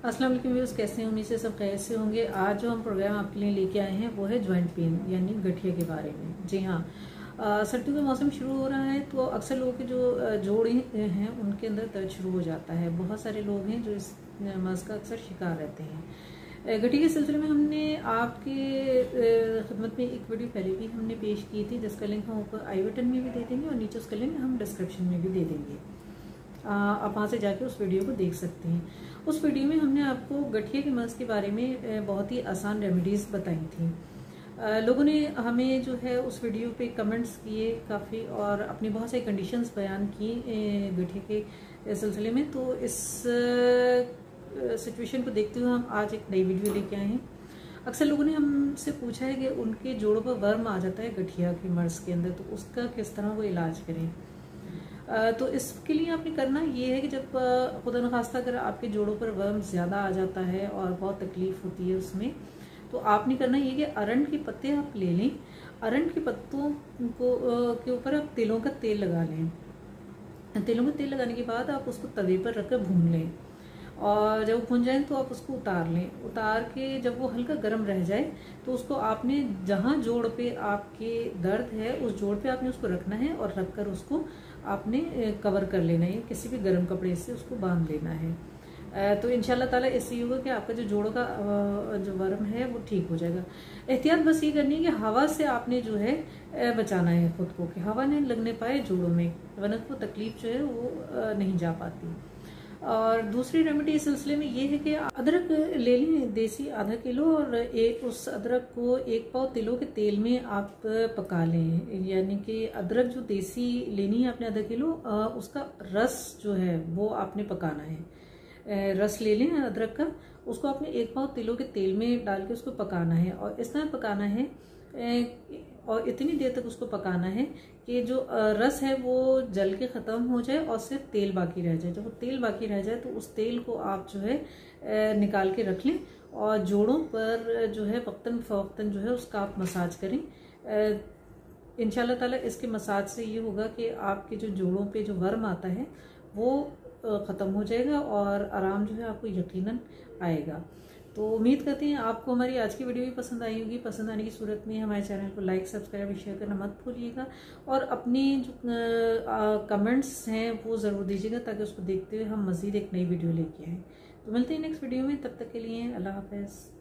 अस्सलाम वालेकुम व्यूअर्स, कैसे हैं? उम्मीद से सब खैर से होंगे। आज जो हम प्रोग्राम आपके लिए लेके आए हैं वो है जॉइंट पेन यानी गठिया के बारे में। जी हाँ, सर्दियों का मौसम शुरू हो रहा है तो अक्सर लोगों के जो जोड़ हैं उनके अंदर दर्द शुरू हो जाता है। बहुत सारे लोग हैं जो इस मर्ज का अक्सर शिकार रहते हैं। गठिया के सिलसिले में हमने आपके खिदमत में एक वीडियो पहले भी हमने पेश की थी, जिसका लिंक हम ऊपर आई बटन में भी दे देंगे और नीचे उसका लिंक हम डिस्क्रिप्शन में भी दे देंगे। आप वहाँ से जाके उस वीडियो को देख सकते हैं। उस वीडियो में हमने आपको गठिया के मर्ज के बारे में बहुत ही आसान रेमेडीज़ बताई थी। लोगों ने हमें जो है उस वीडियो पे कमेंट्स किए काफ़ी और अपनी बहुत सारी कंडीशंस बयान की गठिया के सिलसिले में। तो इस सिचुएशन को देखते हुए हम आज एक नई वीडियो लेके आए हैं। अक्सर लोगों ने हमसे पूछा है कि उनके जोड़ों पर वर्म आ जाता है गठिया के मर्ज के अंदर, तो उसका किस तरह वो इलाज करें। तो इसके लिए आपने करना ये है कि जब खुदा न खास्ता अगर आपके जोड़ों पर वर्म ज़्यादा आ जाता है और बहुत तकलीफ होती है उसमें, तो आपने करना ये कि अरंड के पत्ते आप ले लें। अरंड के पत्तों को के ऊपर आप तिलों का तेल लगा लें। तिलों का तेल लगाने के बाद आप उसको तवे पर रखकर भून लें और जब भून जाए तो आप उसको उतार लें। उतार के जब वो हल्का गर्म रह जाए तो उसको आपने जहाँ जोड़ पे आपके दर्द है उस जोड़ पे आपने उसको रखना है और रखकर उसको आपने कवर कर लेना है, किसी भी गर्म कपड़े से उसको बांध लेना है। तो इंशाल्लाह ताला इससे ये होगा कि आपका जो जोड़ों का जो वर्म है वो ठीक हो जाएगा। एहतियात बस ये करनी है कि हवा से आपने जो है बचाना है खुद को, कि हवा नहीं लगने पाए जोड़ों में, वरना वो तकलीफ जो है वो नहीं जा पाती। और दूसरी रेमेडी इस सिलसिले में ये है कि अदरक ले लें देसी आधा किलो और उस अदरक को 1 पाव तिलों के तेल में आप पका लें। यानी कि अदरक जो देसी लेनी है आपने आधा किलो, उसका रस जो है वो आपने पकाना है। रस ले लें अदरक का, उसको आपने 1 पाव तिलों के तेल में डाल के उसको पकाना है और इस तरह पकाना है और इतनी देर तक उसको पकाना है कि जो रस है वो जल के ख़त्म हो जाए और सिर्फ तेल बाकी रह जाए। जब वो तेल बाकी रह जाए तो उस तेल को आप जो है निकाल के रख लें और जोड़ों पर जो है वक्तन फ़वक्तन जो है उसका आप मसाज करें। इंशाल्लाह ताला इसके मसाज से ये होगा कि आपके जो जोड़ों पे जो वर्म आता है वो ख़त्म हो जाएगा और आराम जो है आपको यकीनन आएगा। तो उम्मीद करते हैं आपको हमारी आज की वीडियो भी पसंद आई होगी। पसंद आने की सूरत में हमारे चैनल को लाइक, सब्सक्राइब और शेयर करना मत भूलिएगा और अपनी जो कमेंट्स हैं वो ज़रूर दीजिएगा ताकि उसको देखते हुए हम मज़ीद एक नई वीडियो लेके आएँ। तो मिलते हैं नेक्स्ट वीडियो में, तब तक के लिए अल्लाह हाफ़िज़।